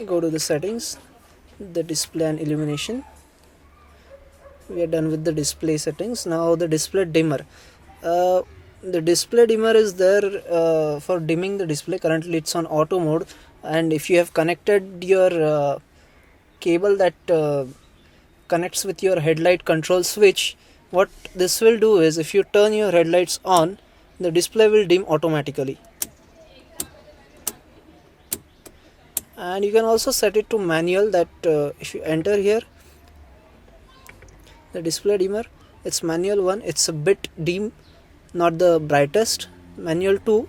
Go to the settings, the display and illumination. We are done with the display settings. Now the display dimmer. The display dimmer is there for dimming the display. Currently it's on auto mode, and if you have connected your cable that connects with your headlight control switch, what this will do is, if you turn your headlights on, the display will dim automatically. And you can also set it to manual, that if you enter here the display dimmer, it's manual 1, it's a bit dim, not the brightest. Manual 2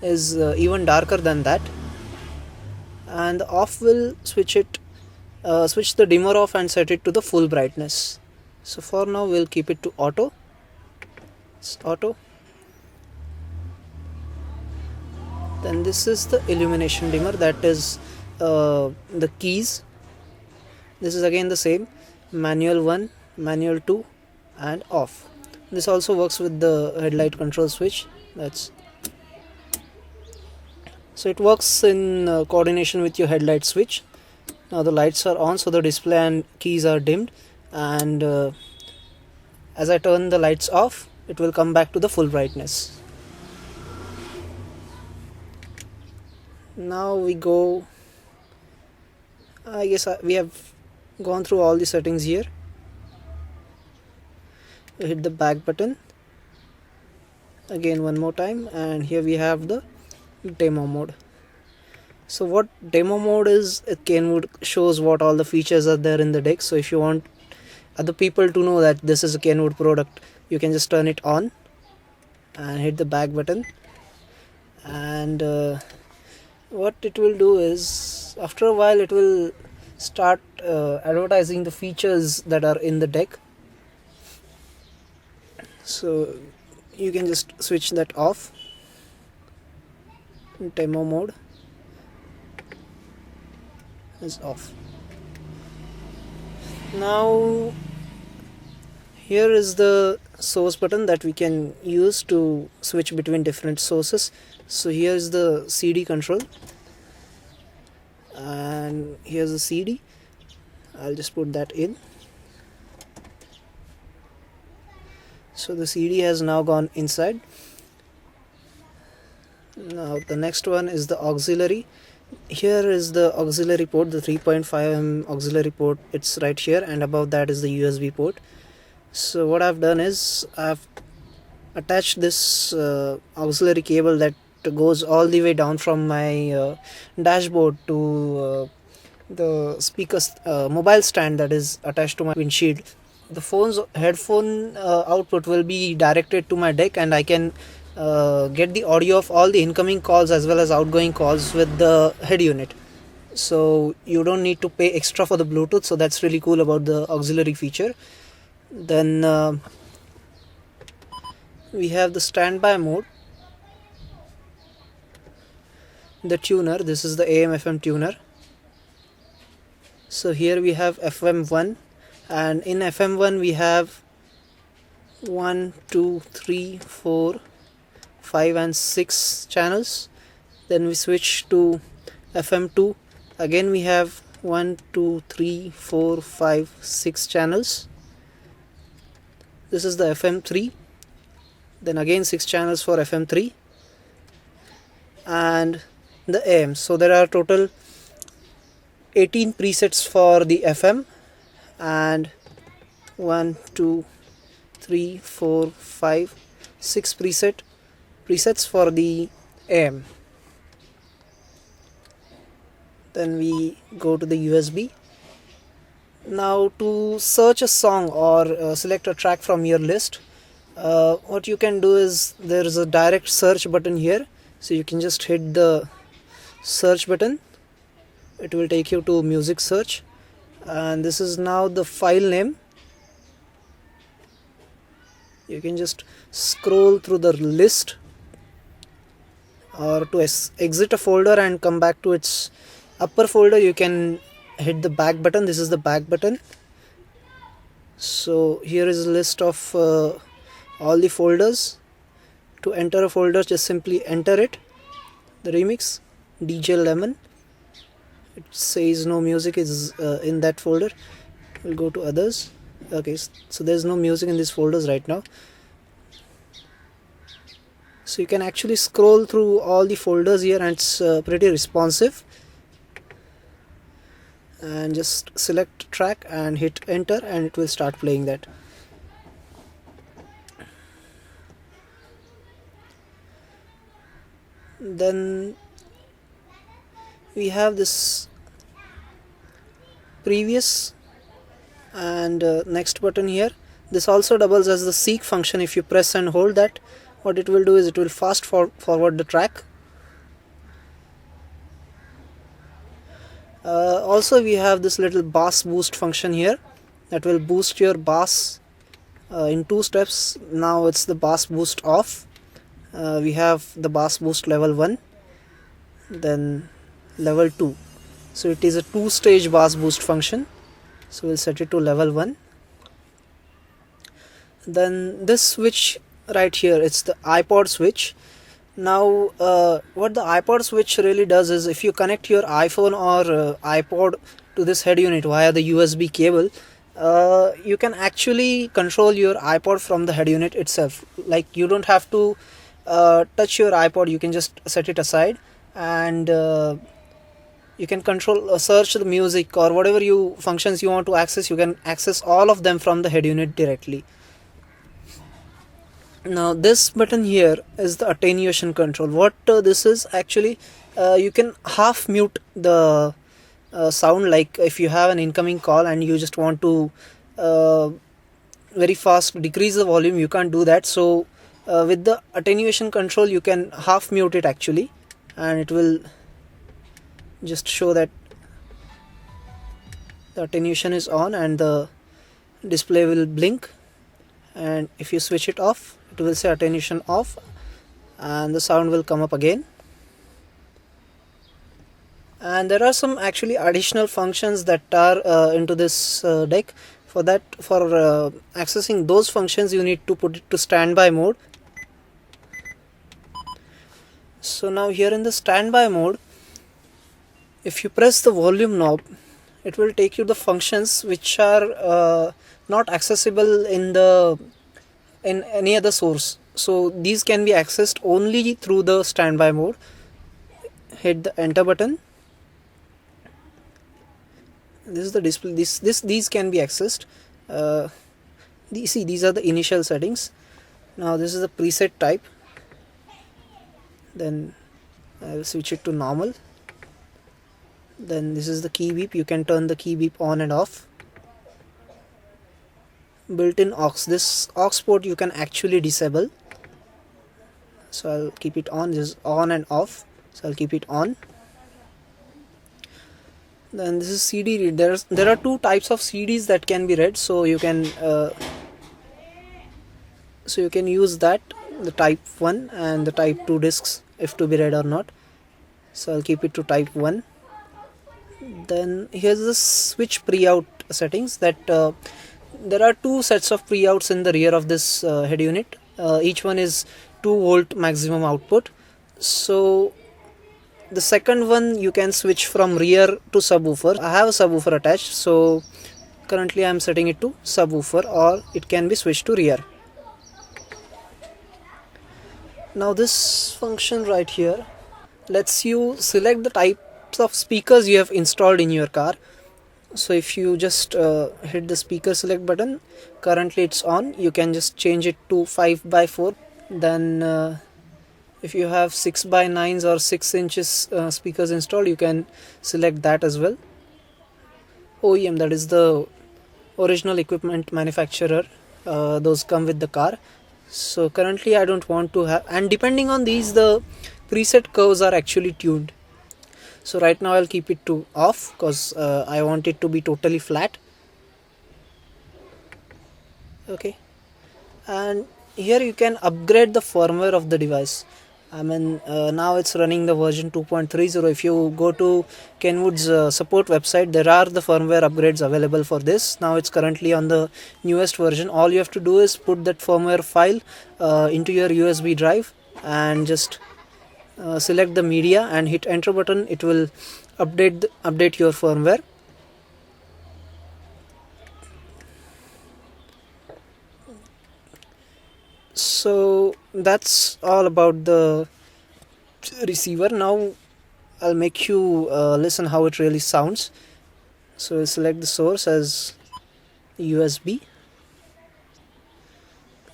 is even darker than that, and the off will switch the dimmer off and set it to the full brightness. So for now we'll keep it to auto. It's auto. Then this is the illumination dimmer, that is the keys. This is again the same, manual 1, manual 2 and off. This also works with the headlight control switch. So it works in coordination with your headlight switch. Now the lights are on, so the display and keys are dimmed, and as I turn the lights off, it will come back to the full brightness. Now we go, I guess we have gone through all the settings here. We hit the back button again one more time, and here we have the demo mode. So what demo mode is, Kenwood shows what all the features are there in the deck. So if you want other people to know that this is a Kenwood product, you can just turn it on and hit the back button, and what it will do is, after a while it will start advertising the features that are in the deck. So you can just switch that off. Demo mode is off. Now here is the source button that we can use to switch between different sources. So here's the CD control, and here's the CD. I'll just put that in. So the CD has now gone inside. Now the next one is the auxiliary. Here is the auxiliary port, the 3.5mm auxiliary port. It's right here, and above that is the USB port. So what I've done is, I've attached this auxiliary cable that goes all the way down from my dashboard to the speakers mobile stand that is attached to my windshield. The phone's headphone output will be directed to my deck, and I can get the audio of all the incoming calls as well as outgoing calls with the head unit. So you don't need to pay extra for the Bluetooth, so that's really cool about the auxiliary feature. Then we have the standby mode, the tuner. This is the AM FM tuner. So here we have FM1, and in FM1 we have 1, 2, 3, 4, 5 and 6 channels. Then we switch to FM2. Again we have 1, 2, 3, 4, 5, 6 channels. This is the FM3. Then again 6 channels for FM3 and the AM. So there are total 18 presets for the FM, and 1, 2, 3, 4, 5, 6 presets for the AM. Then we go to the USB. Now to search a song or select a track from your list, what you can do is, there is a direct search button here. So you can just hit the search button. It will take you to music search, and this is now the file name. You can just scroll through the list, or to exit a folder and come back to its upper folder, you can hit the back button. This is the back button. So here is a list of all the folders. To enter a folder, just simply enter it, the remix DJ Lemon, it says no music is in that folder. We'll go to others. Okay, so there's no music in these folders right now. So you can actually scroll through all the folders here, and it's pretty responsive. And just select track and hit enter, and it will start playing that. Then we have this previous and next button here. This also doubles as the seek function. If you press and hold that, what it will do is it will fast forward the track. Also we have this little bass boost function here that will boost your bass in 2 steps. Now it's the bass boost off. We have the bass boost level 1, then level 2. So it is a 2-stage bass boost function. So we'll set it to level 1. Then this switch right here, it's the iPod switch. Now what the iPod switch really does is, if you connect your iPhone or iPod to this head unit via the USB cable, you can actually control your iPod from the head unit itself. Like, you don't have to touch your iPod, you can just set it aside, and you can control search the music or whatever functions you want to access. You can access all of them from the head unit directly. Now this button here is the attenuation control. What this is actually, you can half mute the sound. Like if you have an incoming call and you just want to very fast decrease the volume, you can't do that. So with the attenuation control you can half mute it actually, and it will just show that the attenuation is on and the display will blink. And if you switch it off, it will say attenuation off, and the sound will come up again. And there are some actually additional functions that are into this deck. For accessing those functions, you need to put it to standby mode. So now here in the standby mode, if you press the volume knob, it will take you the functions which are not accessible in any other source. So these can be accessed only through the standby mode. Hit the enter button. This is the display. These can be accessed. These are the initial settings. Now this is the preset type. Then I will switch it to normal. Then this is the key beep. You can turn the key beep on and off. Built-in aux. This aux port you can actually disable. So I'll keep it on. This is on and off. So I'll keep it on. Then this is CD read. There are 2 types of CDs that can be read. So you can use that, the type 1 and the type 2 discs, if to be read or not. So I'll keep it to type 1. Then here's the switch pre-out settings. That there are 2 sets of pre-outs in the rear of this head unit. Each one is 2 volt maximum output. So the second one you can switch from rear to subwoofer. I have a subwoofer attached, so currently I am setting it to subwoofer, or it can be switched to rear. Now this function right here lets you select the types of speakers you have installed in your car. So if you just hit the speaker select button, currently it's on, you can just change it to 5x4. Then if you have 6x9s or 6 inches speakers installed, you can select that as well. OEM, that is the original equipment manufacturer, those come with the car. So currently I don't want to have, and depending on these, the preset curves are actually tuned. So right now I'll keep it to off because I want it to be totally flat. Okay, and here you can upgrade the firmware of the device. I mean, now it's running the version 2.30. If you go to Kenwood's support website, there are the firmware upgrades available for this. Now it's currently on the newest version. All you have to do is put that firmware file into your USB drive and just select the media and hit enter button. It will update your firmware. So that's all about the receiver. Now I'll make you listen how it really sounds. So we'll select the source as USB.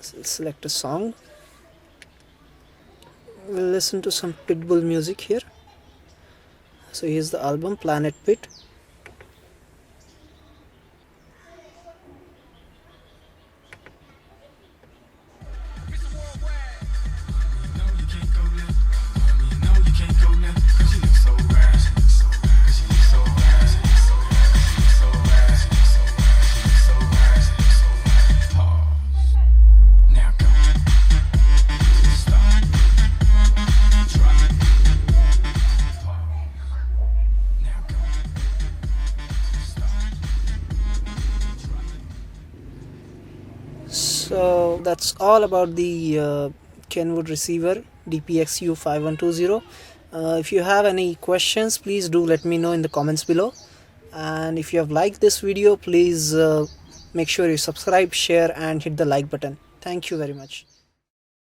Select a song. We'll listen to some Pitbull music here. So here's the album, Planet Pit. So that's all about the Kenwood receiver DPX U5120. If you have any questions, please do let me know in the comments below. And if you have liked this video, please make sure you subscribe, share and hit the like button. Thank you very much.